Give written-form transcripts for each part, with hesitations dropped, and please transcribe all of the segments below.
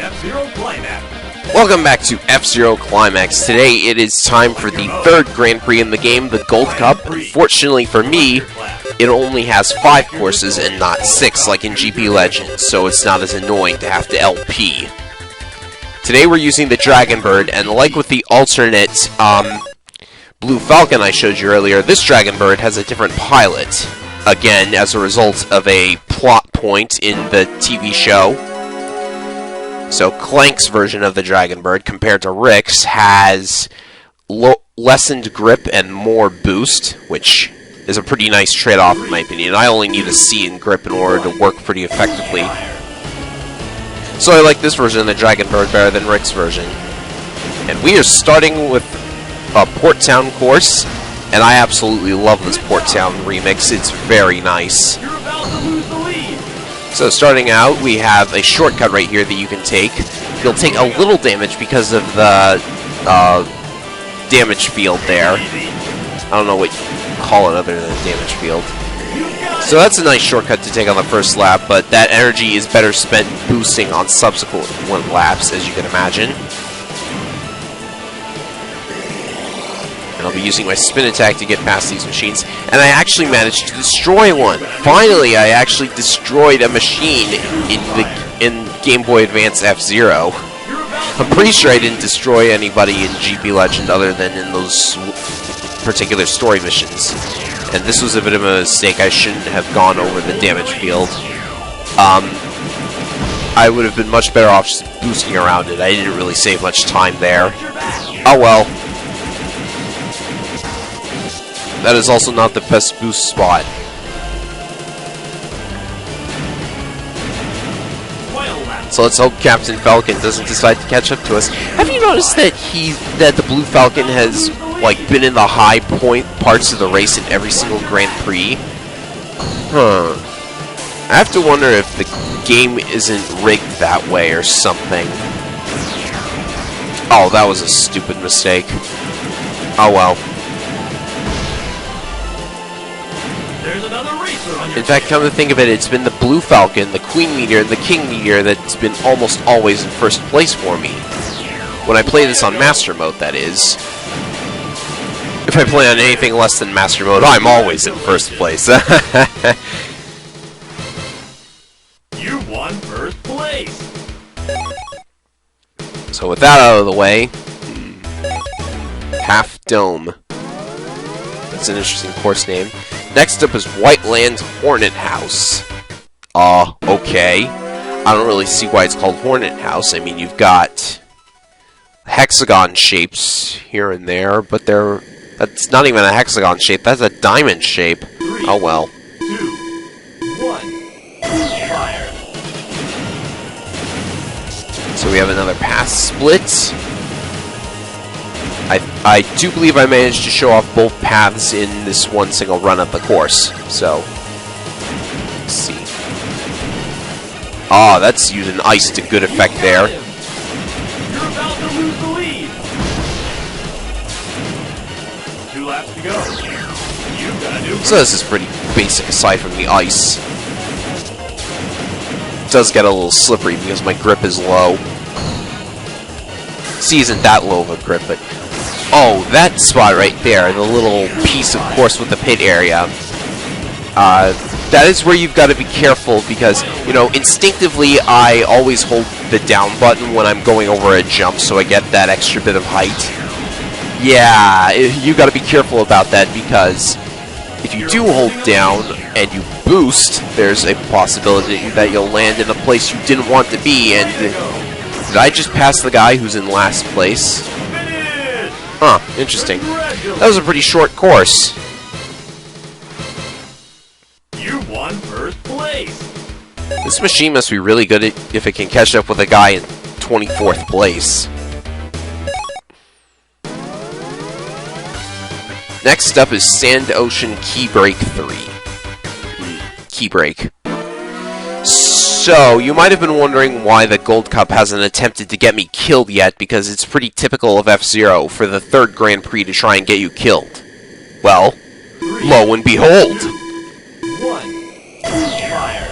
F-Zero Climax. Welcome back to F-Zero Climax. Today it is time for the third Grand Prix in the game, the Gold Cup. Unfortunately for me, it only has 5 courses and not 6 like in GP Legends, so it's not as annoying to have to LP. Today we're using the Dragon Bird, and like with the alternate Blue Falcon I showed you earlier, this Dragon Bird has a different pilot. Again, as a result of a plot point in the TV show. So Clank's version of the Dragon Bird, compared to Rick's, has lessened grip and more boost, which is a pretty nice trade-off in my opinion. I only need a C in grip in order to work pretty effectively. So I like this version of the Dragon Bird better than Rick's version. And we are starting with a Port Town course, and I absolutely love this Port Town remix. It's very nice. You're about to lose the lead. So starting out, we have a shortcut right here that you can take. You'll take a little damage because of the damage field there. I don't know what you call it other than a damage field. So that's a nice shortcut to take on the first lap, but that energy is better spent boosting on subsequent laps, as you can imagine. I'll be using my spin attack to get past these machines, and I actually managed to destroy one. Finally, I actually destroyed a machine in Game Boy Advance F-Zero. I'm pretty sure I didn't destroy anybody in GP Legend other than in those particular story missions. And this was a bit of a mistake. I shouldn't have gone over the damage field. I would have been much better off just boosting around it. I didn't really save much time there. Oh well. That is also not the best boost spot. So let's hope Captain Falcon doesn't decide to catch up to us. Have you noticed that the Blue Falcon has been in the high point parts of the race in every single Grand Prix? Huh. I have to wonder if the game isn't rigged that way or something. Oh, that was a stupid mistake. Oh well. In fact, come to think of it, it's been the Blue Falcon, the Queen Meteor, and the King Meteor that's been almost always in first place for me. When I play this on Master Mode, that is. If I play on anything less than Master Mode, I'm always in first place. You won first place. So with that out of the way, Half Dome. That's an interesting course name. Next up is Whiteland's Hornet House. Okay. I don't really see why it's called Hornet House. I mean, you've got hexagon shapes here and there, but that's not even a hexagon shape. That's a diamond shape. Oh well. 2, 1, fire. So we have another path split. I do believe I managed to show off both paths in this one single run of the course. So, let's see. Ah, that's using ice to good effect there. You're about to lose the lead. 2 laps to go. You've got to do. So this is pretty basic aside from the ice. It does get a little slippery because my grip is low. C isn't that low of a grip, but oh, that spot right there, the little piece of course with the pit area. That is where you've got to be careful because, you know, instinctively I always hold the down button when I'm going over a jump so I get that extra bit of height. Yeah, you got to be careful about that because if you do hold down and you boost, there's a possibility that you'll land in a place you didn't want to be. And did I just pass the guy who's in last place? Huh, interesting. That was a pretty short course. You won first place. This machine must be really good if it can catch up with a guy in 24th place. Next up is Sand Ocean Key Break 3. Key Break. So, you might have been wondering why the Gold Cup hasn't attempted to get me killed yet, because it's pretty typical of F-Zero for the third Grand Prix to try and get you killed. Well, lo and behold! 1, fire.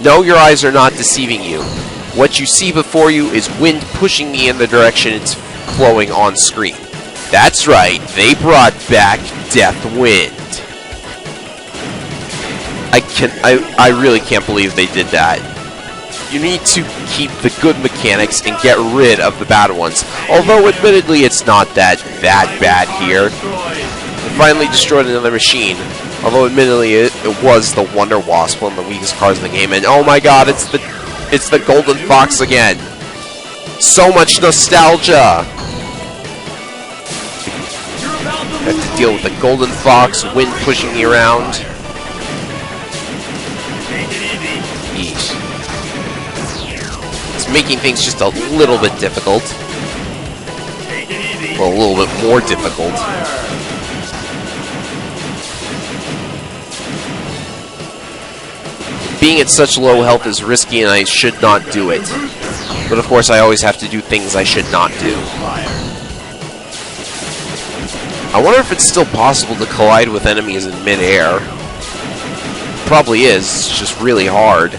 No, your eyes are not deceiving you. What you see before you is wind pushing me in the direction it's flowing on screen. That's right, they brought back Death Wind. I really can't believe they did that. You need to keep the good mechanics and get rid of the bad ones. Although, admittedly, it's not that bad here. We finally destroyed another machine. Although, admittedly, it was the Wonder Wasp, one of the weakest cards in the game. And oh my god, it's the Golden Fox again. So much nostalgia. Have to deal with the Golden Fox, wind pushing me around. Yeesh. It's making things just a little bit difficult. Well, a little bit more difficult. Being at such low health is risky and I should not do it. But of course I always have to do things I should not do. I wonder if it's still possible to collide with enemies in mid-air. Probably is, it's just really hard.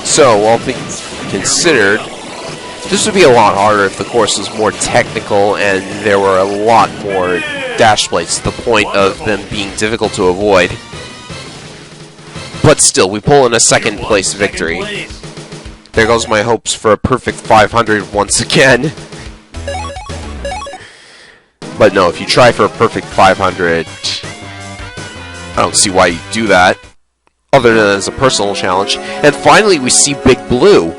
So, all things considered, this would be a lot harder if the course was more technical and there were a lot more dash plates to the point of them being difficult to avoid. But still, we pull in a second place victory. There goes my hopes for a perfect 500 once again. But no, if you try for a perfect 500, I don't see why you do that, other than as a personal challenge. And finally, we see Big Blue.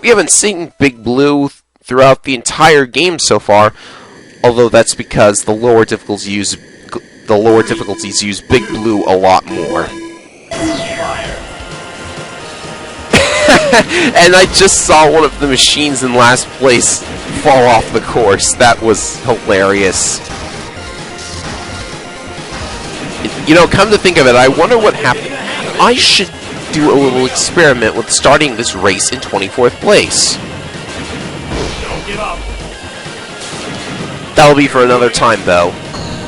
We haven't seen Big Blue throughout the entire game so far, although that's because the lower difficulties use Big Blue a lot more. And I just saw one of the machines in last place fall off the course. That was hilarious. You know, come to think of it, I wonder what happened. I should do a little experiment with starting this race in 24th place. Don't give up. That'll be for another time, though.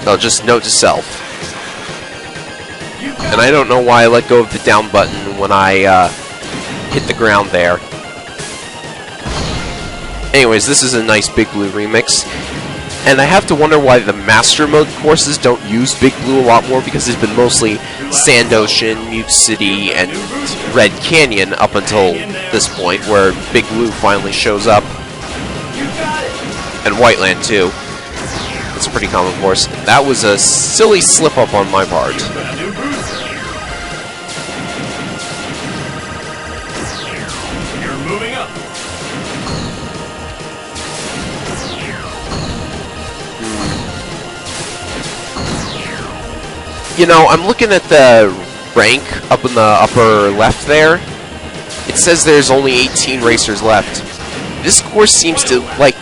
No, just note to self. And I don't know why I let go of the down button when I hit the ground there. Anyways, this is a nice Big Blue remix. And I have to wonder why the Master Mode courses don't use Big Blue a lot more, because it's been mostly Sand Ocean, Mute City, and Red Canyon up until this point, where Big Blue finally shows up. And Whiteland, too. It's a pretty common course. That was a silly slip-up on my part. You're moving up. You know, I'm looking at the rank up in the upper left there. It says there's only 18 racers left. This course seems to like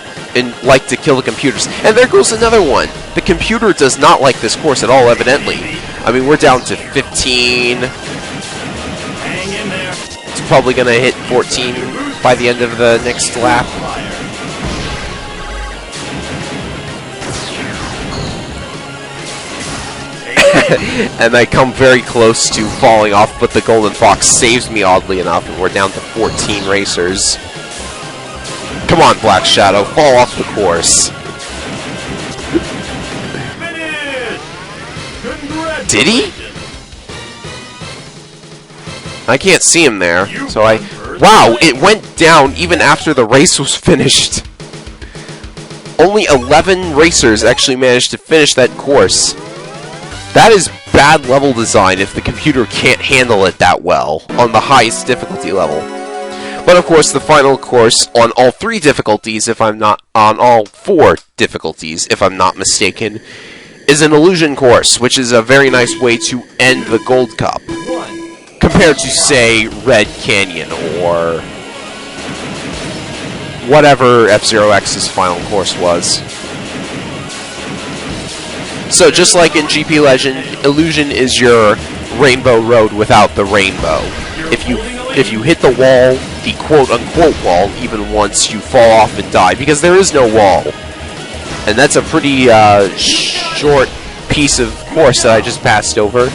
to kill the computers. And there goes another one. The computer does not like this course at all, evidently. I mean, we're down to 15. Hang in there. It's probably going to hit 14 by the end of the next lap. And I come very close to falling off, but the Golden Fox saves me oddly enough, and we're down to 14 racers. Come on, Black Shadow, fall off the course. Did he? I can't see him there, so wow, it went down even after the race was finished. Only 11 racers actually managed to finish that course. That is bad level design if the computer can't handle it that well on the highest difficulty level. But of course, the final course on all 3 difficulties, if I'm not on all 4 difficulties, if I'm not mistaken, is an illusion course, which is a very nice way to end the Gold Cup, compared to, say, Red Canyon or whatever F-Zero X's final course was. So just like in GP Legend, Illusion is your Rainbow Road without the rainbow. If you hit the wall, the quote-unquote wall, even once, you fall off and die, because there is no wall. And that's a pretty short piece of course that I just passed over.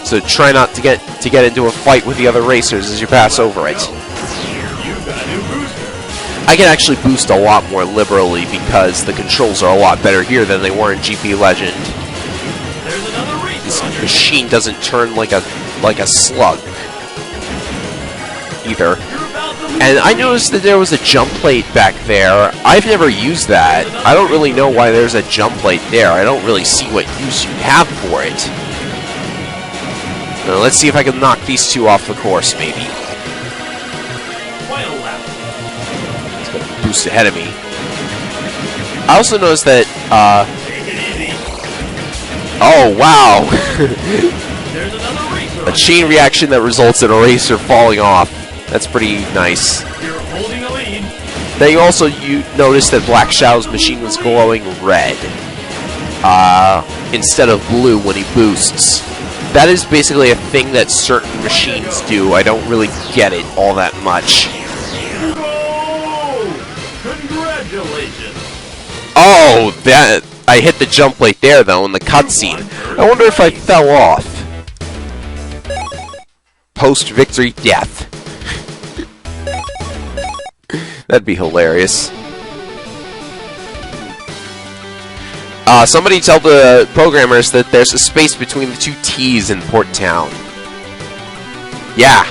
So try not to get into a fight with the other racers as you pass over it. You've got a new booster. I can actually boost a lot more liberally because the controls are a lot better here than they were in GP Legend. There's another racer. This machine doesn't turn like a slug either. And I noticed that there was a jump plate back there. I've never used that. I don't really know why there's a jump plate there. I don't really see what use you have for it. Now, let's see if I can knock these two off the course, maybe. Final lap. It's gonna boost ahead of me. I also noticed that, Take it easy. oh, wow. There's another racer. A chain reaction that results in a racer falling off. That's pretty nice. You're holding a lead. Then you also noticed that Black Shadow's machine was glowing red instead of blue when he boosts. That is basically a thing that certain machines do. I don't really get it all that much. Whoa! Congratulations. Oh, that I hit the jump plate there though in the cutscene. I wonder if I fell off. Post-victory death. That'd be hilarious. Somebody tell the programmers that there's a space between the two T's in Port Town. Yeah.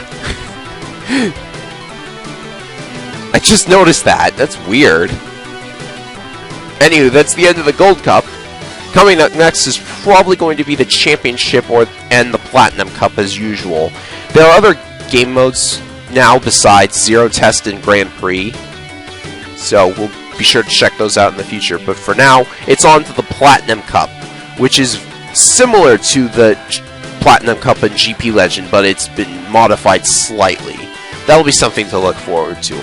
I just noticed that. That's weird. Anywho, that's the end of the Gold Cup. Coming up next is probably going to be the Championship and the Platinum Cup as usual. There are other game modes now besides Zero Test and Grand Prix, so we'll be sure to check those out in the future. But for now, it's on to the Platinum Cup, which is similar to the Platinum Cup in GP Legend, but it's been modified slightly. That'll be something to look forward to.